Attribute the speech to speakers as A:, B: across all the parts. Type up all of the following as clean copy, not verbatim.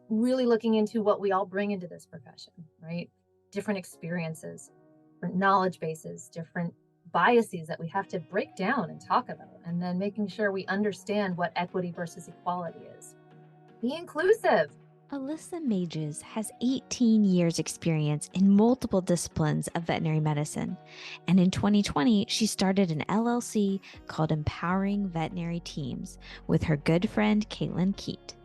A: really looking into what we all bring into this profession, right? Different experiences, different knowledge bases, different biases that we have to break down and talk about, and then making sure we understand what equity versus equality is. Be inclusive.
B: Alyssa Mages has 18 years experience in multiple disciplines of veterinary medicine. And in 2020, she started an LLC called Empowering Veterinary Teams with her good friend, Caitlin Keat.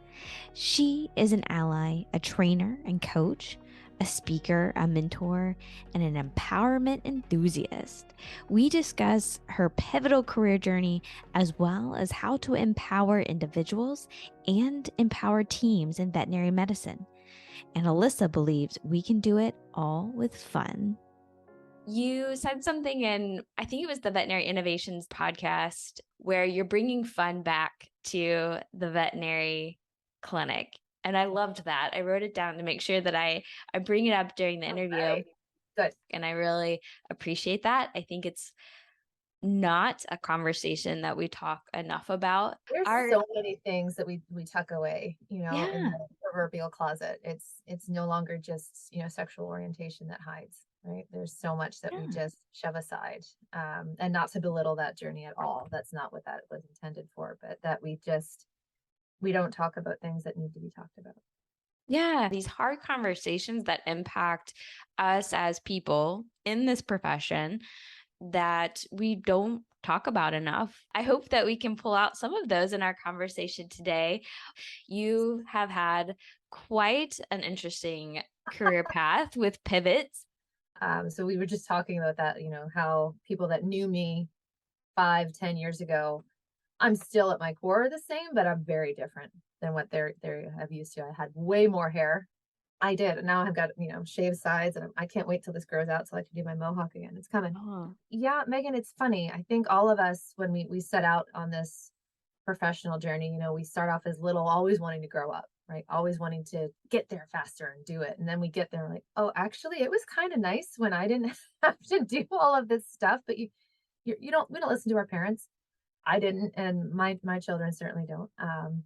B: She is an ally, a trainer and coach, a speaker, a mentor, and an empowerment enthusiast. We discuss her pivotal career journey as well as how to empower individuals and empower teams in veterinary medicine. And Alyssa believes we can do it all with fun.
C: You said something in, I think it was the Veterinary Innovations podcast, where you're bringing fun back to the veterinary clinic. And I loved that. I wrote it down to make sure that I bring it up during the interview.
A: Okay. Good.
C: And I really appreciate that. I think it's not a conversation that we talk enough about.
A: There's so many things that we tuck away, in
C: Yeah.
A: the proverbial closet. It's no longer just, sexual orientation that hides, right? There's so much that we just shove aside, and not to belittle that journey at all. That's not what that was intended for, but that we don't talk about things that need to be talked about.
C: Yeah, these hard conversations that impact us as people in this profession that we don't talk about enough. I hope that we can pull out some of those in our conversation today. You have had quite an interesting career path with pivots.
A: So we were just talking about that, how people that knew me 5-10 years ago, I'm still at my core the same, but I'm very different than what they have used to. I had way more hair. I did. And now I've got, shaved sides, and I can't wait till this grows out so I can do my mohawk again. It's coming.
C: Oh.
A: Yeah, Megan, it's funny. I think all of us, when we set out on this professional journey, we start off as little, always wanting to grow up, right? Always wanting to get there faster and do it. And then we get there like, oh, actually, it was kind of nice when I didn't have to do all of this stuff. But we don't listen to our parents. I didn't, and my children certainly don't.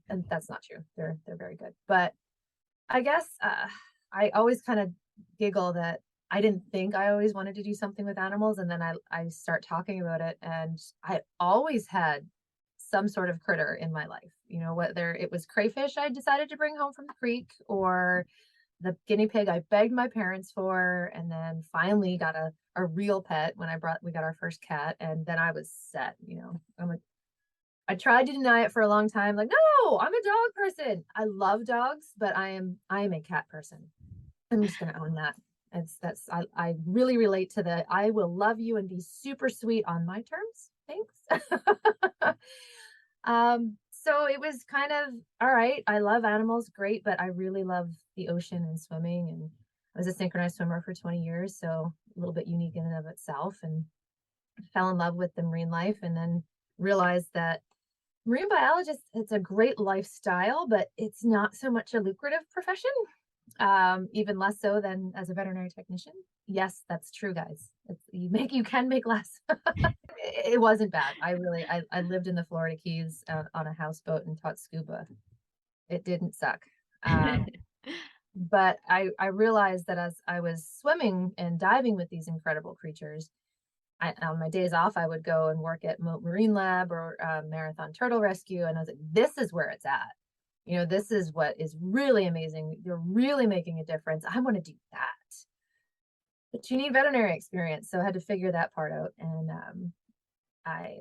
A: And that's not true. They're very good. But I guess I always kind of giggle that I didn't think I always wanted to do something with animals, and then I start talking about it, and I always had some sort of critter in my life. Whether it was crayfish I decided to bring home from the creek, or the guinea pig I begged my parents for, and then finally got a real pet when we got our first cat, and then I was set. I tried to deny it for a long time. Like, no, I'm a dog person. I love dogs, but I am a cat person. I'm just going to own that. I really relate to I will love you and be super sweet on my terms. Thanks. So it was kind of, all right, I love animals, great, but I really love the ocean and swimming. And I was a synchronized swimmer for 20 years, so a little bit unique in and of itself, and fell in love with the marine life, and then realized that marine biologist, it's a great lifestyle, but it's not so much a lucrative profession, even less so than as a veterinary technician. Yes, that's true, guys. You can make less. It wasn't bad. I lived in the Florida Keys on a houseboat and taught scuba. It didn't suck. But I realized that as I was swimming and diving with these incredible creatures, on my days off, I would go and work at Marine Lab or Marathon Turtle Rescue. And I was like, this is where it's at. This is what is really amazing. You're really making a difference. I want to do that. But you need veterinary experience. So I had to figure that part out. And I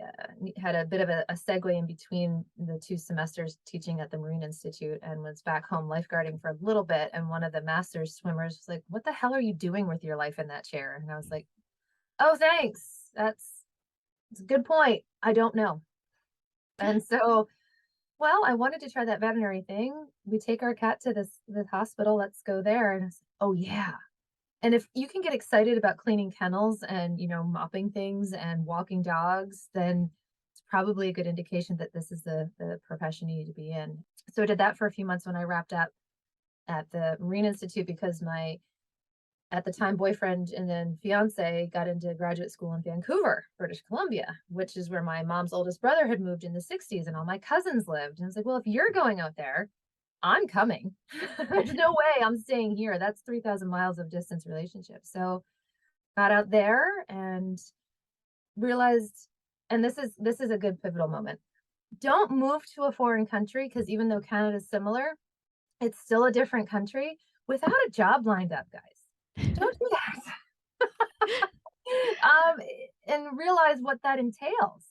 A: had a bit of a segue in between the 2 semesters teaching at the Marine Institute, and was back home lifeguarding for a little bit. And one of the master's swimmers was like, what the hell are you doing with your life in that chair? And I was like, oh, thanks. That's a good point. I don't know. And so, well, I wanted to try that veterinary thing. We take our cat to the hospital. Let's go there. And I was like, oh yeah. And if you can get excited about cleaning kennels and, mopping things and walking dogs, then it's probably a good indication that this is the profession you need to be in. So I did that for a few months when I wrapped up at the Marine Institute, because my, at the time, boyfriend and then fiance got into graduate school in Vancouver, British Columbia, which is where my mom's oldest brother had moved in the 60s and all my cousins lived. And I was like, well, if you're going out there, I'm coming. There's no way I'm staying here. That's 3,000 miles of distance relationship. So got out there and realized, and this is a good pivotal moment. Don't move to a foreign country, because even though Canada is similar, it's still a different country without a job lined up, guys. Don't do that. And realize what that entails,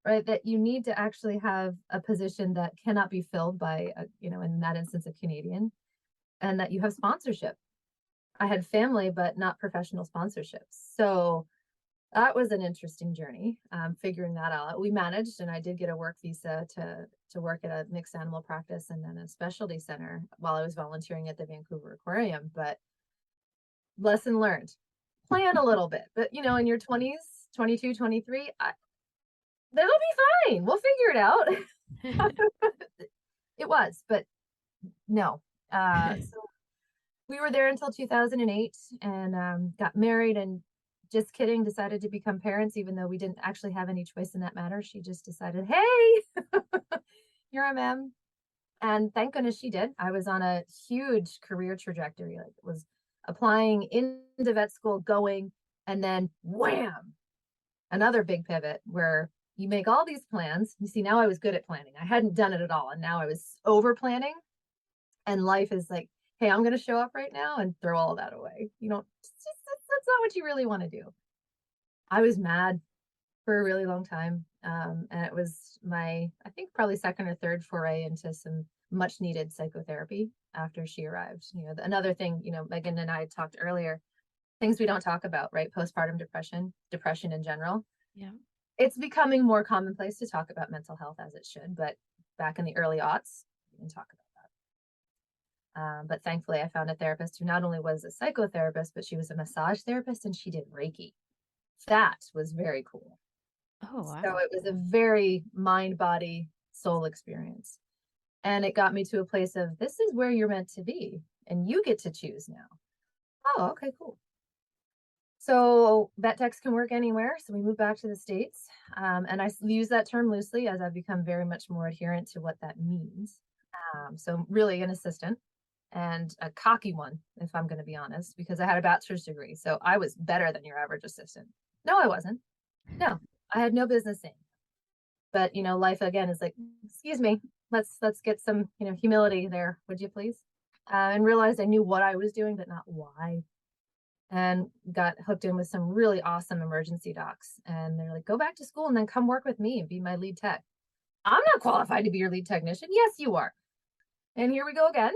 A: right? That you need to actually have a position that cannot be filled by, in that instance, a Canadian, and that you have sponsorship. I had family, but not professional sponsorships. So that was an interesting journey, figuring that out. We managed, and I did get a work visa to work at a mixed animal practice and then a specialty center while I was volunteering at the Vancouver Aquarium. But lesson learned, plan a little bit. But, in your 20s, 22, 23, that'll be fine. We'll figure it out. It was, but no. So we were there until 2008 and got married, and just kidding, decided to become parents, even though we didn't actually have any choice in that matter. She just decided, hey, here I am. And thank goodness she did. I was on a huge career trajectory. Like, was applying into vet school, going, and then wham, another big pivot where you make all these plans. You see, now I was good at planning. I hadn't done it at all. And now I was over planning. And life is like, hey, I'm going to show up right now and throw all that away. That's not what you really want to do. I was mad for a really long time. And it was my, I think, probably second or third foray into some much needed psychotherapy after she arrived. Another thing, Megan and I talked earlier, things we don't talk about, right? Postpartum depression in general.
C: Yeah.
A: It's becoming more commonplace to talk about mental health, as it should. But back in the early aughts, we didn't talk about that. But thankfully, I found a therapist who not only was a psychotherapist, but she was a massage therapist and she did Reiki. That was very cool.
C: Oh, wow.
A: So it was a very mind, body, soul experience. And it got me to a place of, this is where you're meant to be and you get to choose now. Oh, okay, cool. So vet techs can work anywhere. So we moved back to the States. And I use that term loosely as I've become very much more adherent to what that means. So really an assistant, and a cocky one, if I'm going to be honest, because I had a bachelor's degree. So I was better than your average assistant. No, I wasn't. No, I had no business saying. But, life again is like, excuse me, let's get some, humility there, would you please? And realized I knew what I was doing, but not why. And got hooked in with some really awesome emergency docs. And they're like, go back to school and then come work with me and be my lead tech. I'm not qualified to be your lead technician. Yes, you are. And here we go again.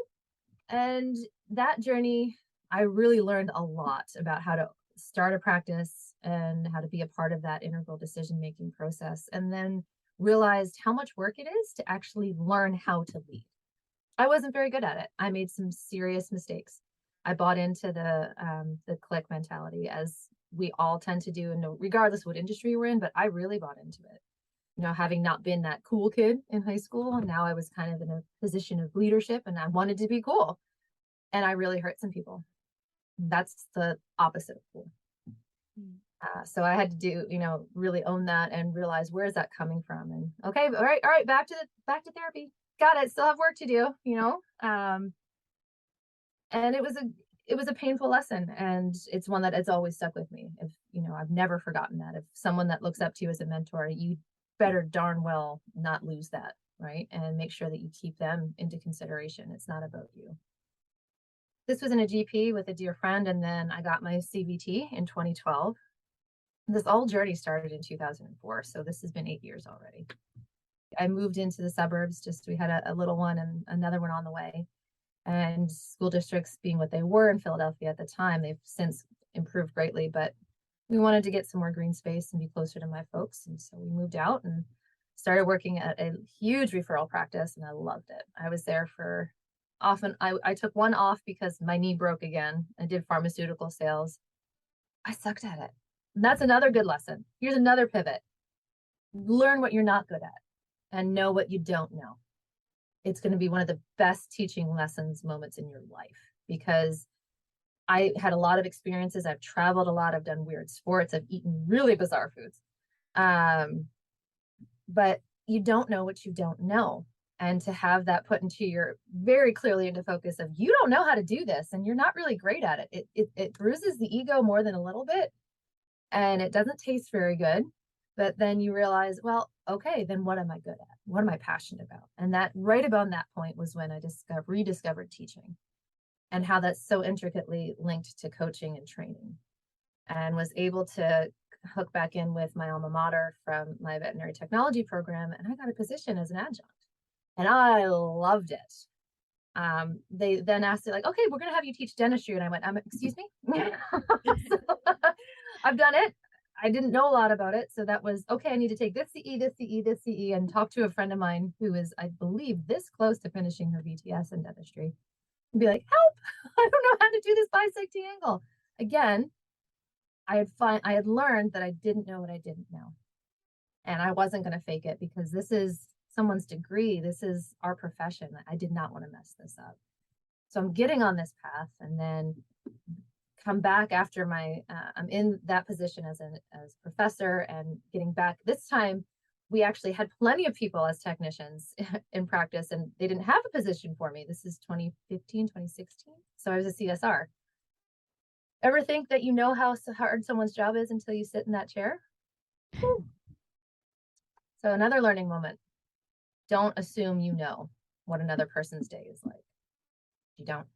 A: And that journey, I really learned a lot about how to start a practice and how to be a part of that integral decision-making process. And then realized how much work it is to actually learn how to lead. I wasn't very good at it. I made some serious mistakes. I bought into the click mentality, as we all tend to do, and regardless what industry we're in, but I really bought into it. Having not been that cool kid in high school, now I was kind of in a position of leadership and I wanted to be cool. And I really hurt some people. That's the opposite of cool. So I had to do, really own that and realize, where is that coming from? And okay, all right, back to therapy. Got it. Still have work to do, and it was a painful lesson, and it's one that has always stuck with me. If, I've never forgotten that. If someone that looks up to you as a mentor, you better darn well not lose that, right? And make sure that you keep them into consideration. It's not about you. This was in a GP with a dear friend, and then I got my CVT in 2012. This whole journey started in 2004, so this has been 8 years already. I moved into the suburbs, we had a little one and another one on the way. And school districts being what they were in Philadelphia at the time, they've since improved greatly, but we wanted to get some more green space and be closer to my folks. And so we moved out and started working at a huge referral practice, and I loved it. I was there for I took one off because my knee broke again. I did pharmaceutical sales. I sucked at it. And that's another good lesson. Here's another pivot. Learn what you're not good at and know what you don't know. It's going to be one of the best teaching lessons moments in your life, because I had a lot of experiences. I've traveled a lot. I've done weird sports. I've eaten really bizarre foods. But you don't know what you don't know. And to have that put into your very clearly into focus of, you don't know how to do this and you're not really great at it. It bruises the ego more than a little bit, and it doesn't taste very good. But then you realize, well, okay, then what am I good at? What am I passionate about? And that right about that point was when I rediscovered teaching and how that's so intricately linked to coaching and training, and was able to hook back in with my alma mater from my veterinary technology program. And I got a position as an adjunct. And I loved it. They then asked it like, okay, we're going to have you teach dentistry. And I went, excuse me? So, I've done it. I didn't know a lot about it. So that was, okay, I need to take this CE, this CE, this CE, and talk to a friend of mine who is, I believe, this close to finishing her VTS in dentistry, and be like, help, I don't know how to do this bisect angle. Again, I had learned that I didn't know what I didn't know. And I wasn't going to fake it, because this is someone's degree. This is our profession. I did not want to mess this up. So I'm getting on this path, and then come back after I'm in that position as professor, and getting back. This time we actually had plenty of people as technicians in practice, and they didn't have a position for me. This is 2015, 2016. So I was a CSR. Ever think that you know how hard someone's job is until you sit in that chair? Whew. So another learning moment. Don't assume you know what another person's day is like. You don't.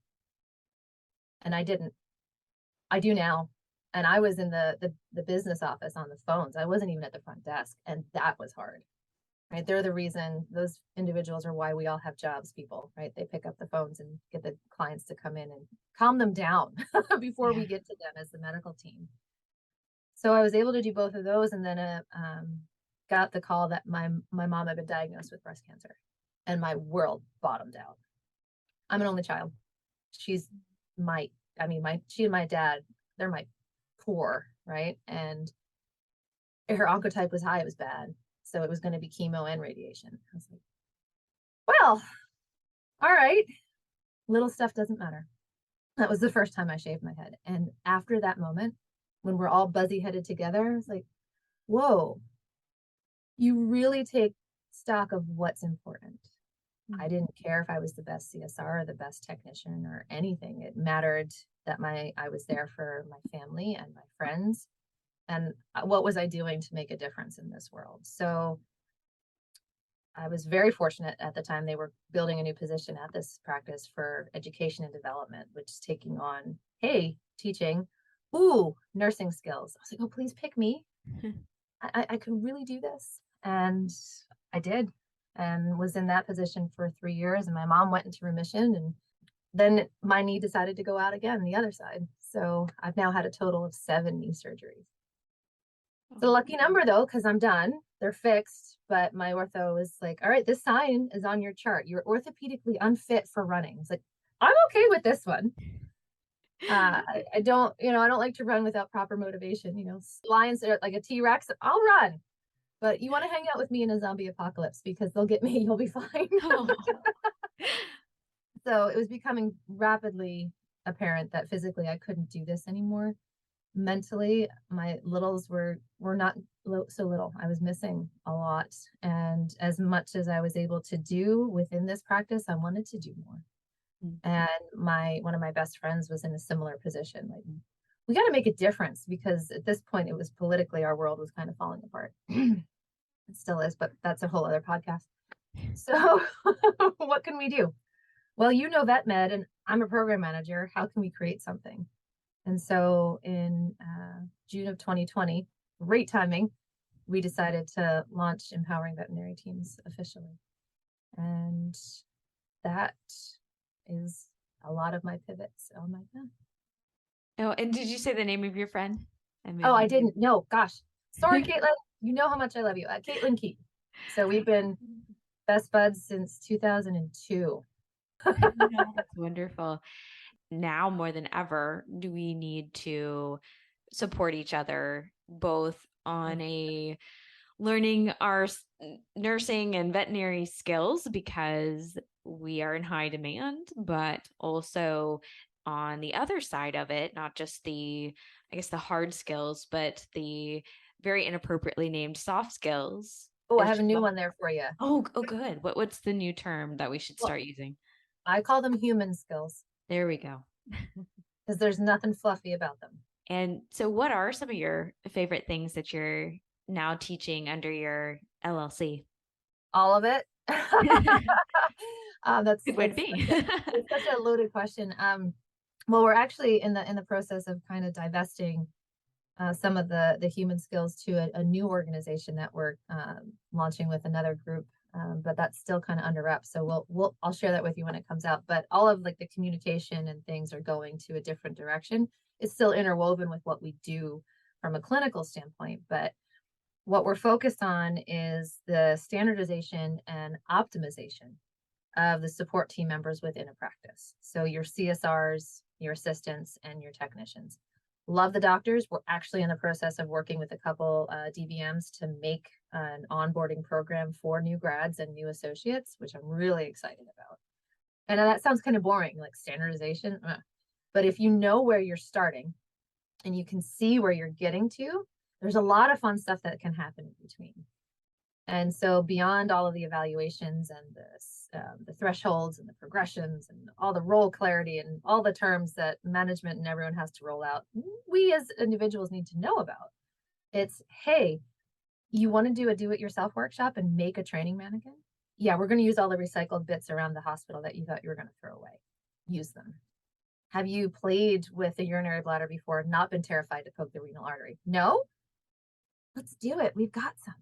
A: And I didn't. I do now. And I was in the business office on the phones. I wasn't even at the front desk. And that was hard, right? They're the reason, those individuals are why we all have jobs, people, right? They pick up the phones and get the clients to come in and calm them down before we get to them as the medical team. So I was able to do both of those. And then got the call that my mom had been diagnosed with breast cancer, and my world bottomed out. I'm an only child. She and my dad, they're my poor, right? And her oncotype was high, it was bad. So it was going to be chemo and radiation. I was like, well, all right, little stuff doesn't matter. That was the first time I shaved my head. And after that moment, when we're all buzzy headed together, it's like, whoa, you really take stock of what's important. I didn't care if I was the best CSR or the best technician or anything. It mattered that I was there for my family and my friends, and what was I doing to make a difference in this world. So I was very fortunate at the time. They were building a new position at this practice for education and development, which is taking on, hey, teaching, nursing skills. I was like, oh, please pick me. I could really do this. And I did, and was in that position for 3 years. And my mom went into remission, and then my knee decided to go out again, the other side. So I've now had a total of 7 knee surgeries. It's a lucky number though, because I'm done. They're fixed, but my ortho is like, all right, this sign is on your chart. You're orthopedically unfit for running. It's like, I'm okay with this one. I don't like to run without proper motivation. Lions are like a T-Rex. I'll run, but you want to hang out with me in a zombie apocalypse, because they'll get me. You'll be fine. So it was becoming rapidly apparent that physically I couldn't do this anymore. Mentally, my littles were not so little. I was missing a lot. And as much as I was able to do within this practice, I wanted to do more. And one of my best friends was in a similar position. Like, we got to make a difference, because at this point it was politically, our world was kind of falling apart. It still is, but that's a whole other podcast. So what can we do? Well, vet med, and I'm a program manager. How can we create something? And so in June of 2020, great timing, we decided to launch Empowering Veterinary Teams officially. And that is a lot of my pivots on my path.
C: Oh, and did you say the name of your friend?
A: I didn't. No, gosh. Sorry, Caitlin. You know how much I love you. Caitlin Keat. So we've been best buds since 2002.
C: That's wonderful. Now more than ever, do we need to support each other, both on a learning our nursing and veterinary skills, because we are in high demand, but also on the other side of it, not just the hard skills, but the very inappropriately named soft skills
A: Oh, I have a new one there for you.
C: Oh, good. What's the new term that we should
A: Well,
C: start using?
A: I call them human skills
C: There we go.
A: because there's nothing fluffy about them.
C: And so what are some of your favorite things that you're now teaching under your LLC?
A: All of it. That's
C: It would be.
A: it's such a loaded question. Well, we're actually in the process of kind of divesting some of the human skills to a new organization that we're launching with another group, but that's still kind of under wraps. So I'll share that with you when it comes out. But all of like the communication and things are going to a different direction. It's still interwoven with what we do from a clinical standpoint, but what we're focused on is the standardization and optimization of the support team members within a practice. So your CSRs, your assistants, and your technicians. Love the doctors. We're actually in the process of working with a couple DVMs to make an onboarding program for new grads and new associates, which I'm really excited about. And that sounds kind of boring, like standardization. But if you know where you're starting and you can see where you're getting to, there's a lot of fun stuff that can happen in between. And so beyond all of the evaluations and the thresholds and the progressions and all the role clarity and all the terms that management and everyone has to roll out, we as individuals need to know about. It's, hey, you want to do a do-it-yourself workshop and make a training mannequin? Yeah, we're going to use all the recycled bits around the hospital that you thought you were going to throw away. Use them. Have you played with a urinary bladder before, not been terrified to poke the renal artery? No? Let's do it. We've got some,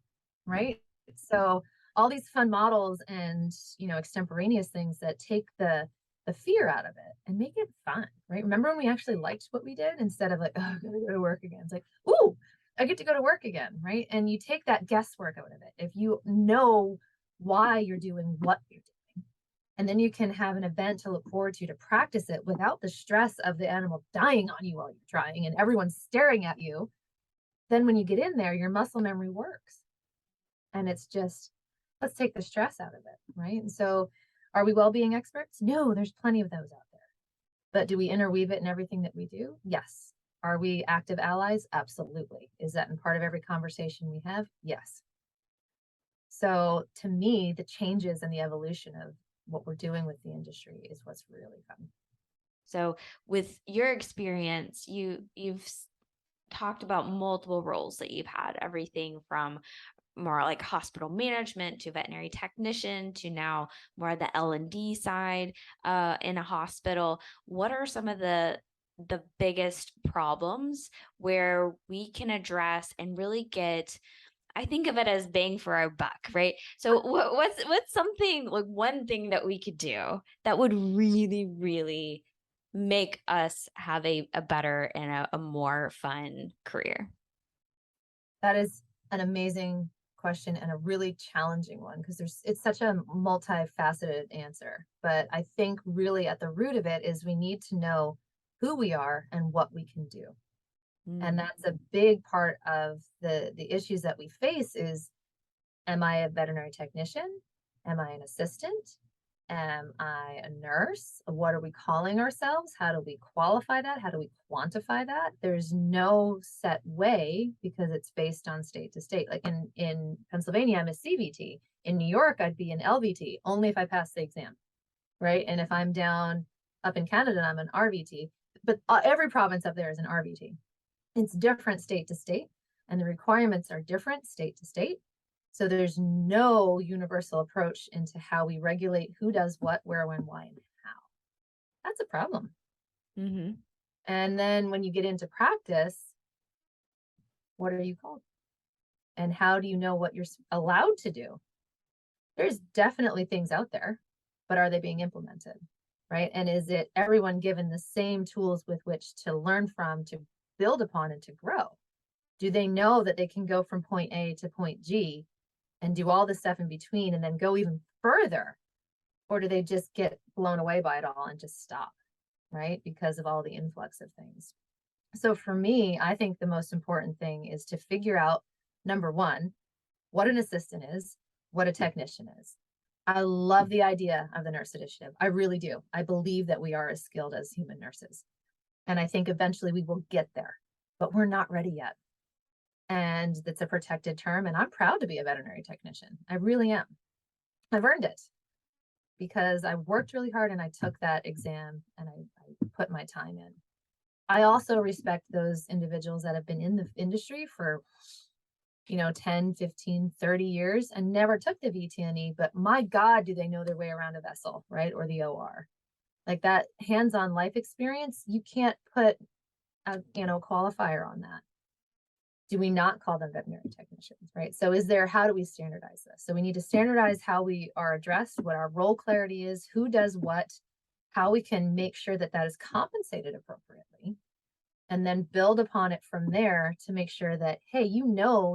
A: right? So all these fun models and, extemporaneous things that take the fear out of it and make it fun, right? Remember when we actually liked what we did instead of like, oh, I gotta go to work again. It's like, ooh, I get to go to work again, right? And you take that guesswork out of it. If you know why you're doing what you're doing, and then you can have an event to look forward to practice it without the stress of the animal dying on you while you're trying and everyone's staring at you. Then when you get in there, your muscle memory works. And it's just, let's take the stress out of it, right? And so are we well-being experts? No, there's plenty of those out there. But do we interweave it in everything that we do? Yes. Are we active allies? Absolutely. Is that in part of every conversation we have? Yes. So to me, the changes and the evolution of what we're doing with the industry is what's really fun.
C: So with your experience, you've talked about multiple roles that you've had, everything from more like hospital management to veterinary technician to now more the L&D side in a hospital. What are some of the biggest problems where we can address and really get, I think of it as bang for our buck, right? So what's something, like one thing that we could do that would really, really make us have a better and a more fun career?
A: That is an amazing question and a really challenging one because it's such a multifaceted answer. But I think really at the root of it is we need to know who we are and what we can do. And that's a big part of the issues that we face is, am I a veterinary technician? Am I an assistant? Am I a nurse? What are we calling ourselves? How do we qualify that? How do we quantify that? There's no set way because it's based on state to state. Like in Pennsylvania, I'm a CVT. In New York, I'd be an LVT only if I pass the exam, right? And if I'm down up in Canada, I'm an RVT. But every province up there is an RVT. It's different state to state, and the requirements are different state to state. So there's no universal approach into how we regulate who does what, where, when, why, and how. That's a problem.
C: Mm-hmm.
A: And then when you get into practice, what are you called? And how do you know what you're allowed to do? There's definitely things out there, but are they being implemented, right? And is it everyone given the same tools with which to learn from, to build upon, and to grow? Do they know that they can go from point A to point G and do all the stuff in between and then go even further? Or do they just get blown away by it all and just stop, right? Because of all the influx of things. So for me, I think the most important thing is to figure out, number one, what an assistant is, what a technician is. I love the idea of the nurse initiative. I really do. I believe that we are as skilled as human nurses. And I think eventually we will get there, but we're not ready yet. and that's a protected term. And I'm proud to be a veterinary technician. I really am. I've earned it because I worked really hard and I took that exam and I put my time in. I also respect those individuals that have been in the industry for 10, 15, 30 years and never took the VTNE, but my God, do they know their way around a vessel, right? Or the OR. Like that hands-on life experience, you can't put a qualifier on that. Do we not call them veterinary technicians, right? So how do we standardize this? So we need to standardize how we are addressed, what our role clarity is, who does what, how we can make sure that that is compensated appropriately, and then build upon it from there to make sure that, hey,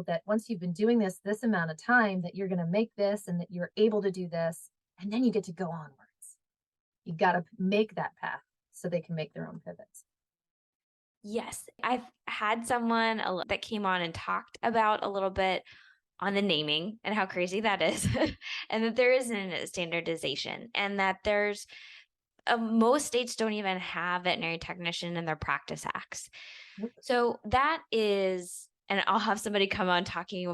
A: that once you've been doing this amount of time, that you're going to make this and that you're able to do this, and then you get to go onwards. You got to make that path so they can make their own pivots.
C: Yes, I've had someone that came on and talked about a little bit on the naming and how crazy that is, and that there isn't a standardization, and that there's most states don't even have veterinary technician in their practice acts.
A: Nope.
C: So that is, and I'll have somebody come on talking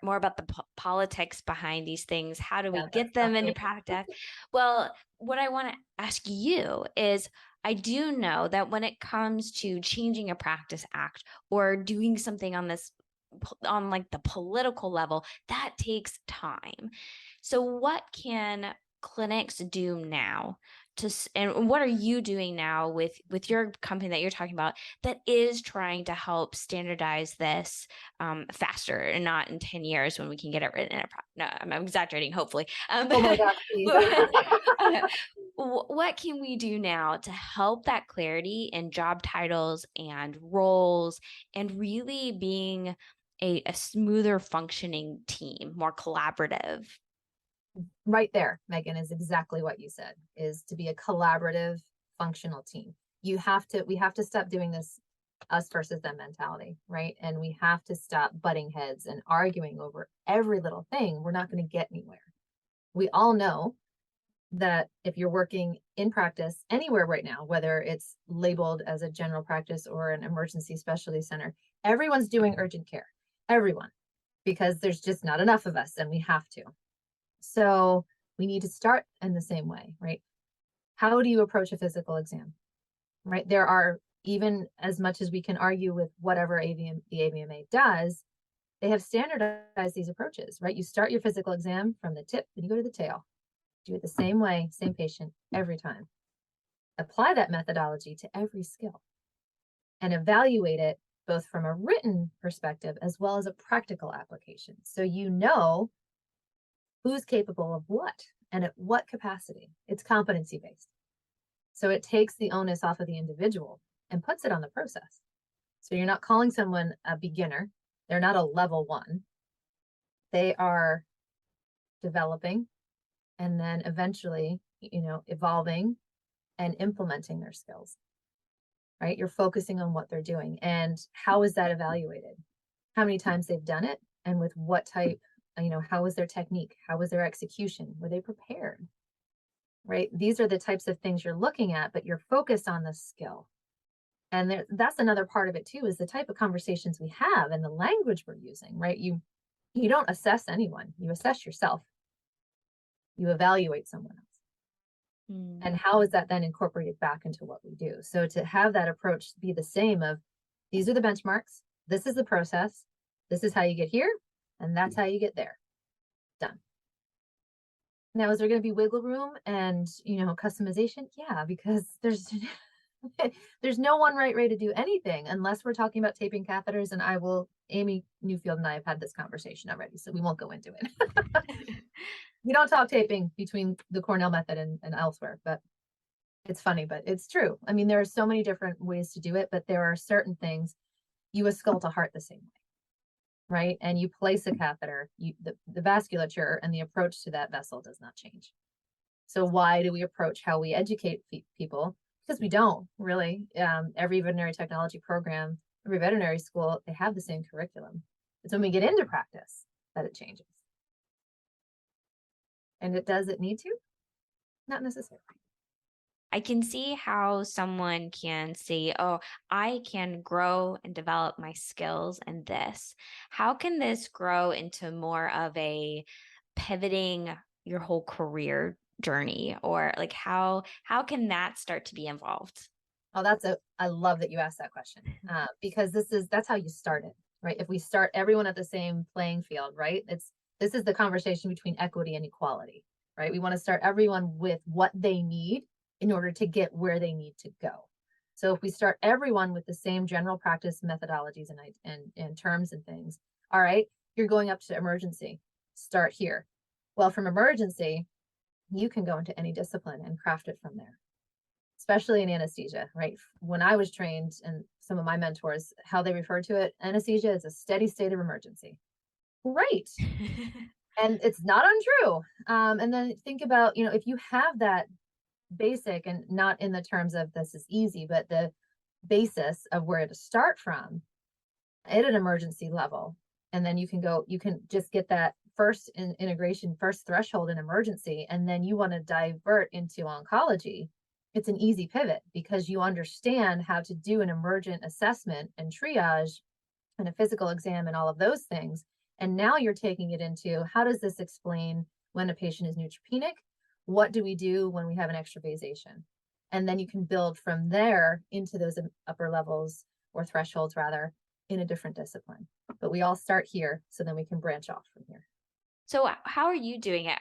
C: more about the politics behind these things. How do we get them into practice? Well, what I want to ask you is, I do know that when it comes to changing a practice act or doing something on like the political level, that takes time. So what can clinics do now and what are you doing now with your company that you're talking about that is trying to help standardize this faster, and not in 10 years when we can get it written in no, I'm exaggerating, hopefully.
A: Oh my gosh,
C: what can we do now to help that clarity in job titles and roles, and really being a smoother functioning team, more collaborative?
A: Right there, Megan, is exactly what you said, is to be a collaborative, functional team. We have to stop doing this us versus them mentality, right? And we have to stop butting heads and arguing over every little thing. We're not going to get anywhere. We all know that if you're working in practice anywhere right now, whether it's labeled as a general practice or an emergency specialty center, everyone's doing urgent care. Everyone, because there's just not enough of us and we have to. So we need to start in the same way, right? How do you approach a physical exam, right? There are, even as much as we can argue with whatever the AVMA does, they have standardized these approaches, right? You start your physical exam from the tip and you go to the tail. Do it the same way, same patient every time. Apply that methodology to every skill and evaluate it both from a written perspective as well as a practical application. So who's capable of what and at what capacity. It's competency based. So it takes the onus off of the individual and puts it on the process. So you're not calling someone a beginner. They're not a level 1. They are developing and then eventually, evolving and implementing their skills, right? You're focusing on what they're doing. And how is that evaluated? How many times they've done it and with what type, how was their technique? How was their execution? Were they prepared? Right? These are the types of things you're looking at, but you're focused on the skill. And that's another part of it too, is the type of conversations we have and the language we're using, right? You don't assess anyone, you assess yourself. You evaluate someone else. And how is that then incorporated back into what we do? So to have that approach be the same of, these are the benchmarks, this is the process, this is how you get here, and that's how you get there. Done. Now, is there going to be wiggle room and, customization? Yeah, because there's no one right way to do anything unless we're talking about taping catheters. And Amy Newfield and I have had this conversation already, so we won't go into it. We don't talk taping between the Cornell method and elsewhere, but it's funny, but it's true. I mean, there are so many different ways to do it, but there are certain things you skull to heart the same way. Right? And you place a catheter, the vasculature and the approach to that vessel does not change. So why do we approach how we educate people? Because we don't really. Every veterinary technology program, every veterinary school, they have the same curriculum. It's when we get into practice that it changes. And does it need to? Not necessarily.
C: I can see how someone can say, oh, I can grow and develop my skills in this. How can this grow into more of a pivoting your whole career journey, or like how can that start to be involved?
A: Oh, I love that you asked that question, because that's how you start it, right? If we start everyone at the same playing field, right? This is the conversation between equity and equality, right? We want to start everyone with what they need in order to get where they need to go. So if we start everyone with the same general practice methodologies and terms and things, all right, you're going up to emergency, start here. Well, from emergency, you can go into any discipline and craft it from there, especially in anesthesia, right? When I was trained, and some of my mentors, how they refer to it, anesthesia is a steady state of emergency. Great. And it's not untrue. And then think about, if you have that basic, and not in the terms of this is easy, but the basis of where to start from at an emergency level. And then you can just get that first integration, first threshold in emergency. And then you want to divert into oncology. It's an easy pivot because you understand how to do an emergent assessment and triage and a physical exam and all of those things. And now you're taking it into, how does this explain when a patient is neutropenic? What do we do when we have an extravasation? And then you can build from there into those upper levels, or thresholds rather, in a different discipline. But we all start here, so then we can branch off from here.
C: So how are you doing it?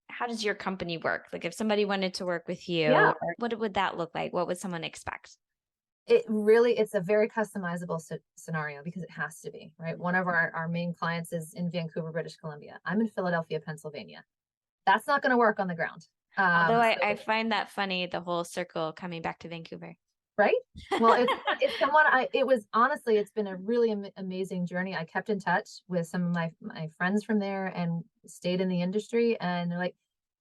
C: How does your company work? Like if somebody wanted to work with you,
A: Yeah.
C: what would that look like? What would someone expect?
A: It's a very customizable scenario, because it has to be, right? One of our main clients is in Vancouver, British Columbia. I'm in Philadelphia, Pennsylvania. That's not going to work on the ground.
C: Although I find that funny, the whole circle coming back to Vancouver.
A: Right? Well, it's someone it's been a really amazing journey. I kept in touch with some of my friends from there and stayed in the industry, and they're like,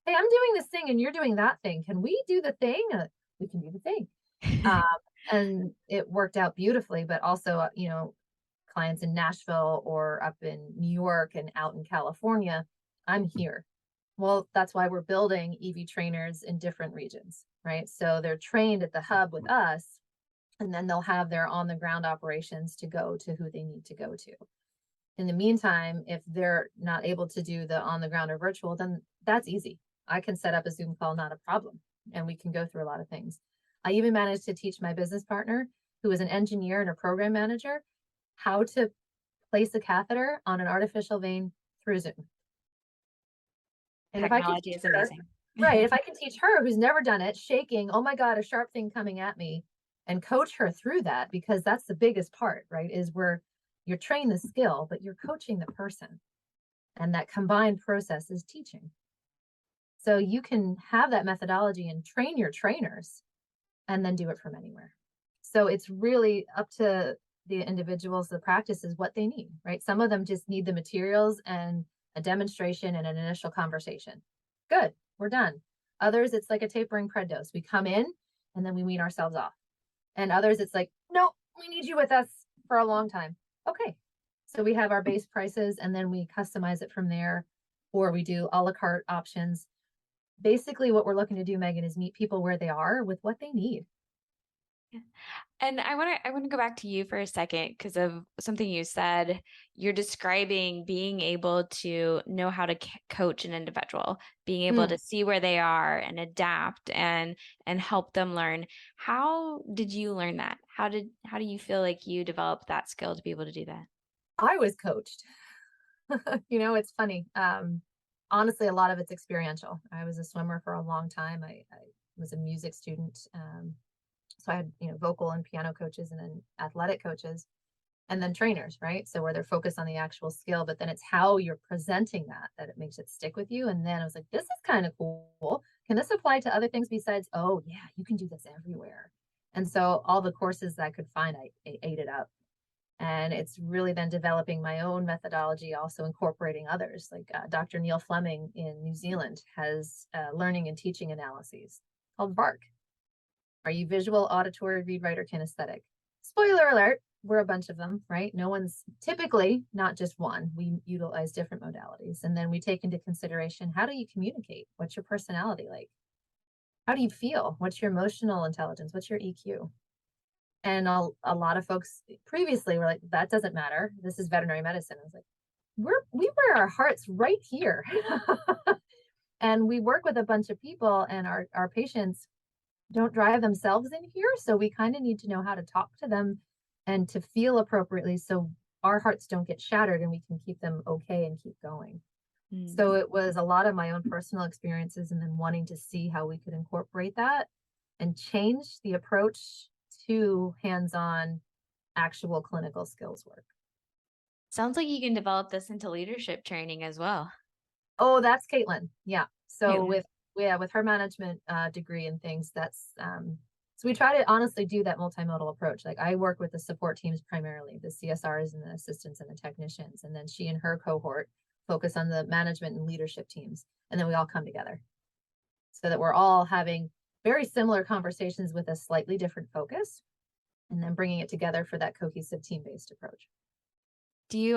A: hey, I'm doing this thing and you're doing that thing. Can we do the thing? We can do the thing. And it worked out beautifully, but also, clients in Nashville or up in New York and out in California, I'm here. Well, that's why we're building EV trainers in different regions, right? So they're trained at the hub with us, and then they'll have their on the ground operations to go to who they need to go to. In the meantime, if they're not able to do the on the ground or virtual, then that's easy. I can set up a Zoom call, not a problem. And we can go through a lot of things. I even managed to teach my business partner, who is an engineer and a program manager, how to place a catheter on an artificial vein through Zoom. And
C: Technology is amazing.
A: Right. If I can teach her, who's never done it, shaking, oh my God, a sharp thing coming at me, and coach her through that, because that's the biggest part, right? Is where you're trained the skill, but you're coaching the person. And that combined process is teaching. So you can have that methodology and train your trainers and then do it from anywhere. So it's really up to the individuals, the practices, what they need, right? Some of them just need the materials and a demonstration and an initial conversation. Good, we're done. Others, it's like a tapering pred dose. We come in and then we wean ourselves off. And others, it's like, no, we need you with us for a long time. Okay. So we have our base prices and then we customize it from there, or we do a la carte options. Basically, what we're looking to do, Megan, is meet people where they are with what they need.
C: And I want to go back to you for a second because of something you said. You're describing being able to know how to coach an individual, being able to see where they are and adapt and help them learn. How did you learn that? How do you feel like you developed that skill to be able to do that?
A: I was coached. It's funny. Honestly, a lot of it's experiential. I was a swimmer for a long time. I was a music student. So I had, vocal and piano coaches, and then athletic coaches, and then trainers, right? So where they're focused on the actual skill, but then it's how you're presenting that it makes it stick with you. And then I was like, this is kind of cool. Can this apply to other things besides, oh yeah, you can do this everywhere. And so all the courses that I could find, I ate it up. And it's really then developing my own methodology, also incorporating others. Like Dr. Neil Fleming in New Zealand has learning and teaching analyses called VARC. Are you visual, auditory, read, write, or kinesthetic? Spoiler alert, we're a bunch of them, right? No one's typically not just one. We utilize different modalities. And then we take into consideration, how do you communicate? What's your personality like? How do you feel? What's your emotional intelligence? What's your EQ? And a lot of folks previously were like, that doesn't matter. This is veterinary medicine. I was like, we wear our hearts right here. And we work with a bunch of people, and our patients don't drive themselves in here. So we kind of need to know how to talk to them and to feel appropriately so our hearts don't get shattered and we can keep them okay and keep going. So it was a lot of my own personal experiences and then wanting to see how we could incorporate that and change the approach to hands-on actual clinical skills work.
C: Sounds like you can develop this into leadership training as well.
A: Oh, that's Caitlin. Yeah. So
C: Caitlin.
A: with her management degree and things, that's so we try to honestly do that multimodal approach. Like I work with the support teams primarily, the CSRs and the assistants and the technicians, and then she and her cohort focus on the management and leadership teams, and then we all come together so that we're all having very similar conversations with a slightly different focus, and then bringing it together for that cohesive team-based approach.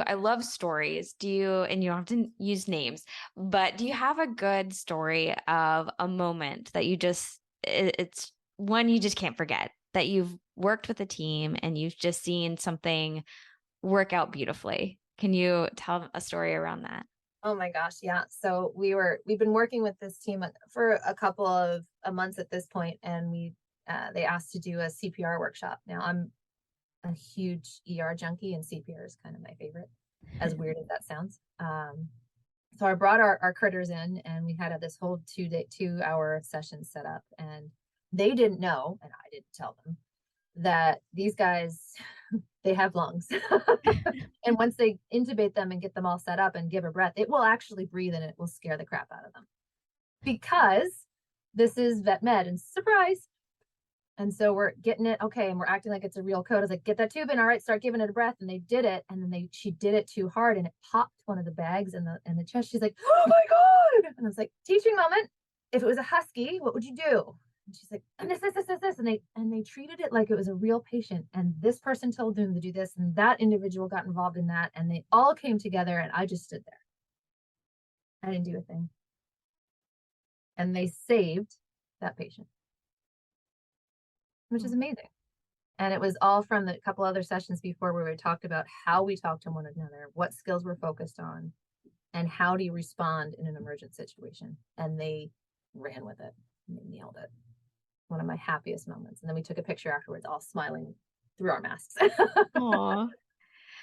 C: I love stories. And you don't have to use names, but do you have a good story of a moment that it's one you just can't forget, that you've worked with a team and you've just seen something work out beautifully? Can you tell a story around that?
A: Oh my gosh, yeah. So we've been working with this team for a couple of months at this point, and they asked to do a CPR workshop. Now I'm a huge ER junkie, and CPR is kind of my favorite, as weird as that sounds. So I brought our critters in, and we had this whole 2-hour session set up, and they didn't know, and I didn't tell them, that these guys, they have lungs. And once they intubate them and get them all set up and give a breath, it will actually breathe and it will scare the crap out of them, because this is vet med and surprise. And so we're getting it okay, and we're acting like it's a real code. I was like, get that tube in, all right, start giving it a breath. And they did it, and then she did it too hard, and it popped one of the bags in the chest. She's like, oh my God. And I was like, teaching moment. If it was a husky, what would you do? And she's like, and this. And they treated it like it was a real patient. And this person told them to do this, and that individual got involved in that, and they all came together, and I just stood there. I didn't do a thing. And they saved that patient, which is amazing. And it was all from the couple other sessions before where we talked about how we talk to one another, what skills we're focused on, and how do you respond in an emergent situation. And they ran with it. And they nailed it. One of my happiest moments. And then we took a picture afterwards, all smiling through our masks.
C: Aww.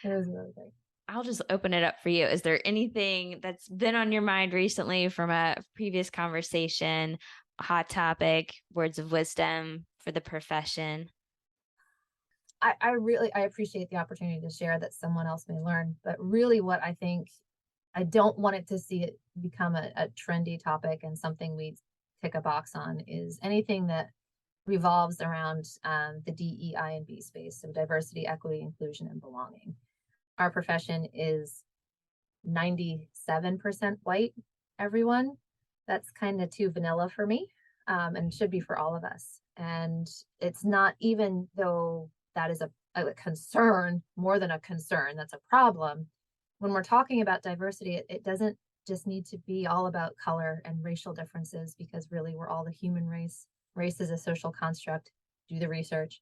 A: It was really great.
C: I'll just open it up for you. Is there anything that's been on your mind recently from a previous conversation, hot topic, words of wisdom for the profession?
A: I appreciate the opportunity to share that someone else may learn, but really what I think, I don't want it to see it become a trendy topic and something we tick a box on, is anything that revolves around the DEI and B space, so diversity, equity, inclusion, and belonging. Our profession is 97% white, everyone. That's kind of too vanilla for me, and should be for all of us. And it's not, even though that is a concern, more than a concern, that's a problem. When we're talking about diversity, it doesn't just need to be all about color and racial differences, because really we're all the human race. Race is a social construct. Do the research.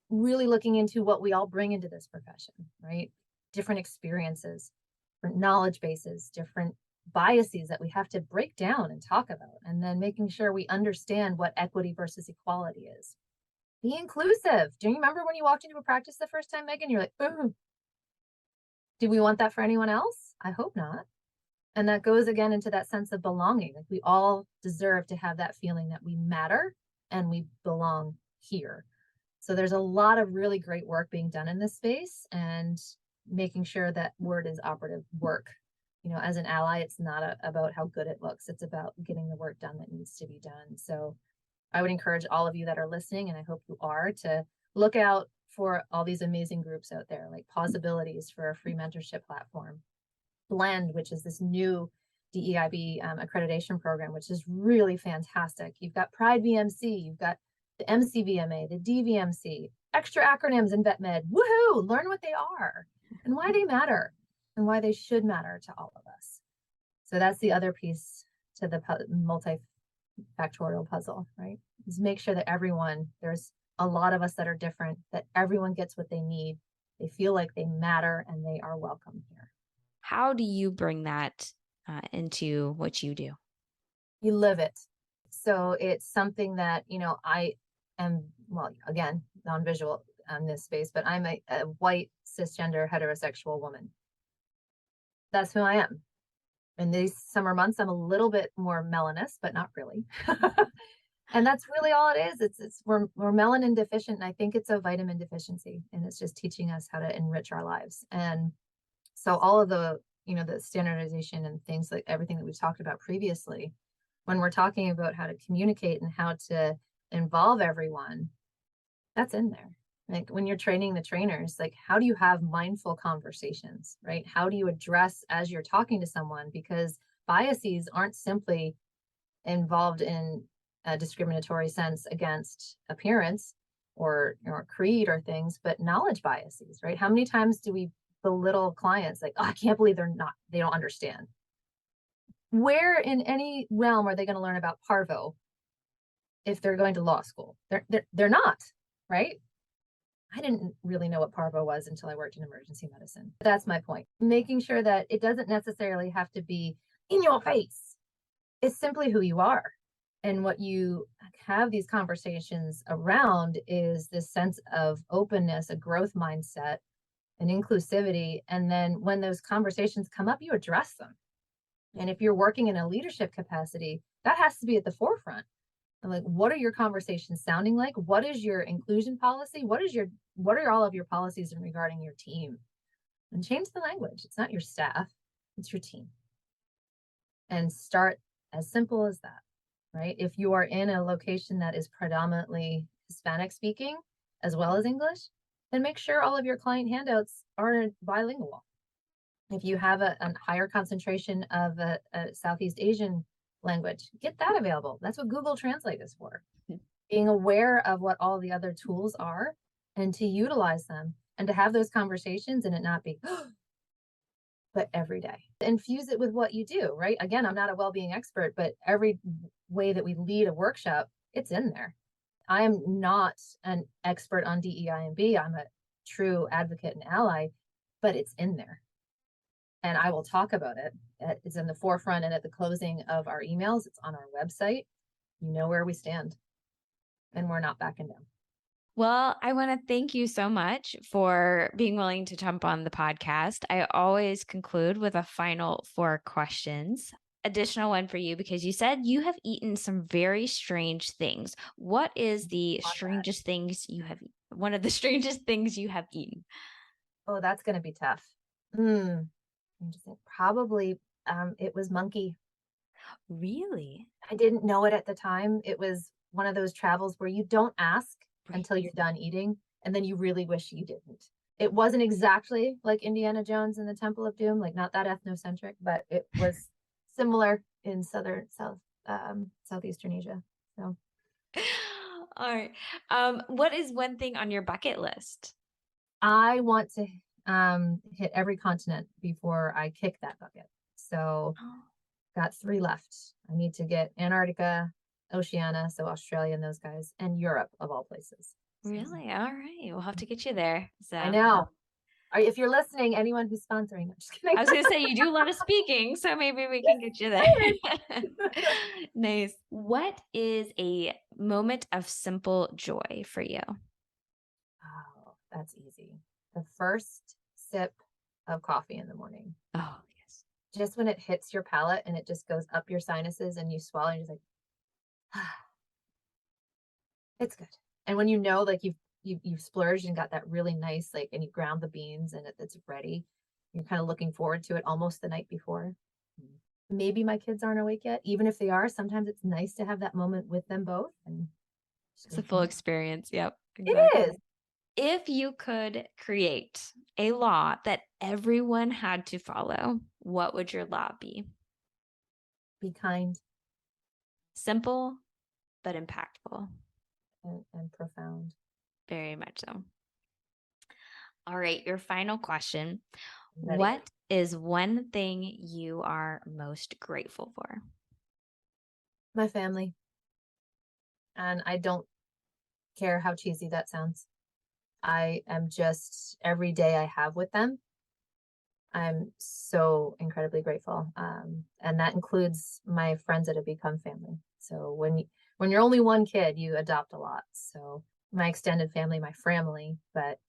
A: Really looking into what we all bring into this profession, right? Different experiences, different knowledge bases, different biases that we have to break down and talk about, and then making sure we understand what equity versus equality is. Be inclusive. Do you remember when you walked into a practice the first time, Megan? You're like, ooh. Do we want that for anyone else? I hope not. And that goes again into that sense of belonging. Like, we all deserve to have that feeling that we matter and we belong here. So there's a lot of really great work being done in this space, and making sure that word is operative, work. You know, as an ally, it's not about how good it looks. It's about getting the work done that needs to be done. So I would encourage all of you that are listening, and I hope you are, to look out for all these amazing groups out there, like Possibilities for a free mentorship platform, Blend, which is this new DEIB accreditation program, which is really fantastic. You've got Pride VMC, you've got the MCVMA, the DVMC, extra acronyms in vet med. Woohoo! Learn what they are and why they matter and why they should matter to all of us. So that's the other piece to the factorial puzzle, right? Is make sure that there's a lot of us that are different, that everyone gets what they need. They feel like they matter and they are welcome here.
C: How do you bring that into what you do?
A: You live it. So it's something that, I am, well, again, non-visual in this space, but I'm a white cisgender heterosexual woman. That's who I am. In these summer months, I'm a little bit more melanous, but not really. And that's really all it is. We're melanin deficient, and I think it's a vitamin deficiency, and it's just teaching us how to enrich our lives. And so all of the standardization and things, like everything that we've talked about previously, when we're talking about how to communicate and how to involve everyone, that's in there. Like when you're training the trainers, like how do you have mindful conversations, right? How do you address as you're talking to someone? Because biases aren't simply involved in a discriminatory sense against appearance or creed or things, but knowledge biases, right? How many times do we belittle clients like, oh, I can't believe they don't understand? Where in any realm are they going to learn about parvo if they're going to law school? They're not, right? I didn't really know what parvo was until I worked in emergency medicine. That's my point. Making sure that it doesn't necessarily have to be in your face. It's simply who you are. And what you have these conversations around is this sense of openness, a growth mindset, and inclusivity. And then when those conversations come up, you address them. And if you're working in a leadership capacity, that has to be at the forefront. And like, what are your conversations sounding like? What is your inclusion policy? What are all of your policies regarding your team? And change the language. It's not your staff, it's your team. And start as simple as that, right? If you are in a location that is predominantly Hispanic speaking, as well as English, then make sure all of your client handouts are bilingual. If you have a higher concentration of a Southeast Asian language, get that available. That's what Google Translate is for. Being aware of what all the other tools are and to utilize them and to have those conversations and it not be, but every day. Infuse it with what you do, right? Again, I'm not a well-being expert, but every way that we lead a workshop, it's in there. I am not an expert on DEI and B. I'm a true advocate and ally, but it's in there. And I will talk about it. It's in the forefront and at the closing of our emails. It's on our website. You know where we stand, and we're not backing down.
C: Well, I want to thank you so much for being willing to jump on the podcast. I always conclude with a final 4 questions. Additional one for you, because you said you have eaten some very strange things. What is the strangest things you have eaten? One of the strangest things you have eaten?
A: Oh, that's going to be tough. Probably it was monkey.
C: Really?
A: I didn't know it at the time. It was one of those travels where you don't ask until you're done eating, and then you really wish you didn't. It wasn't exactly like Indiana Jones and the Temple of Doom, like not that ethnocentric, but it was similar in Southeastern Asia. So,
C: all right. What is one thing on your bucket list?
A: I want to hit every continent before I kick that bucket. So, got 3 left. I need to get Antarctica, Oceania, so Australia and those guys, and Europe of all places.
C: Really? All right. We'll have to get you there. So
A: I know. If you're listening, anyone who's sponsoring, I'm just kidding.
C: I was going to say, you do a lot of speaking, so maybe we can get you there. Nice. What is a moment of simple joy for you?
A: Oh, that's easy. The first sip of coffee in the morning.
C: Oh, yes.
A: Just when it hits your palate and it just goes up your sinuses and you swallow and you're just like, it's good. And when like you've splurged and got that really nice, like, and you ground the beans and it's ready, you're kind of looking forward to it almost the night before. Maybe my kids aren't awake yet. Even if they are, sometimes it's nice to have that moment with them both. And
C: it's a full experience. Yep.
A: Exactly. It is.
C: If you could create a law that everyone had to follow, what would your law be?
A: Be kind.
C: Simple, but impactful.
A: And profound.
C: Very much so. All right, your final question.
A: Ready?
C: What is one thing you are most grateful for?
A: My family. And I don't care how cheesy that sounds. I am just, every day I have with them, I'm so incredibly grateful. And that includes my friends that have become family. So when you're only one kid, you adopt a lot. So my extended family, my family, but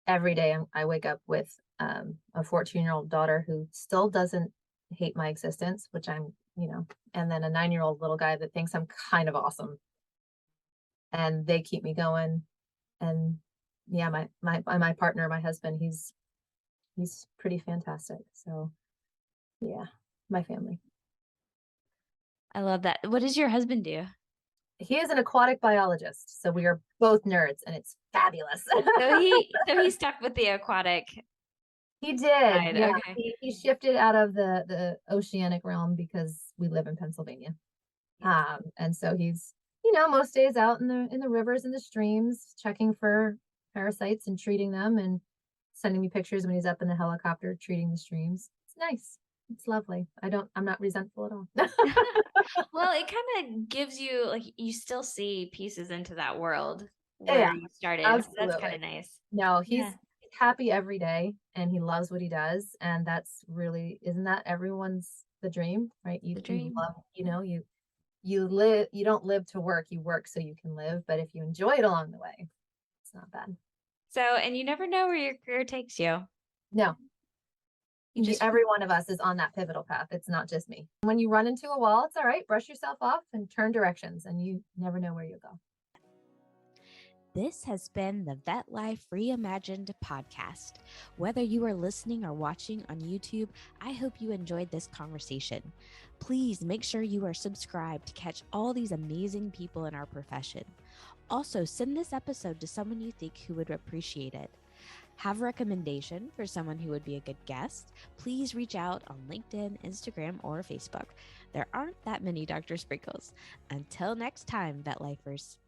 A: every day I wake up with a 14-year-old daughter who still doesn't hate my existence, which I'm, and then a 9-year-old little guy that thinks I'm kind of awesome. And they keep me going. And yeah, my partner, my husband, he's pretty fantastic. So yeah, my family.
C: I love that. What does your husband do?
A: He is an aquatic biologist, so we are both nerds, and it's fabulous.
C: So he stuck with the aquatic.
A: He did,
C: side.
A: yeah.
C: Okay.
A: He shifted out of the oceanic realm because we live in Pennsylvania. And so he's, most days out in the rivers and the streams, checking for parasites and treating them, and sending me pictures when he's up in the helicopter treating the streams. It's nice. It's lovely. I'm not resentful at all.
C: Well, it kind of gives you, like, you still see pieces into that world where
A: Yeah,
C: you started.
A: absolutely.
C: That's kind of nice.
A: No, he's
C: Yeah.
A: happy every day, and he loves what he does. And that's really, isn't that everyone's the dream, right?
C: The dream.
A: You love, you live, you don't live to work, you work so you can live. But if you enjoy it along the way, it's not bad.
C: So, and you never know where your career takes you.
A: No. Every one of us is on that pivotal path. It's not just me. When you run into a wall, it's all right. Brush yourself off and turn directions, and you never know where you'll go.
B: This has been the Vet Life Reimagined podcast. Whether you are listening or watching on YouTube, I hope you enjoyed this conversation. Please make sure you are subscribed to catch all these amazing people in our profession. Also, send this episode to someone you think who would appreciate it. Have a recommendation for someone who would be a good guest? Please reach out on LinkedIn, Instagram, or Facebook. There aren't that many Dr. Sprinkles. Until next time, Vet Lifers.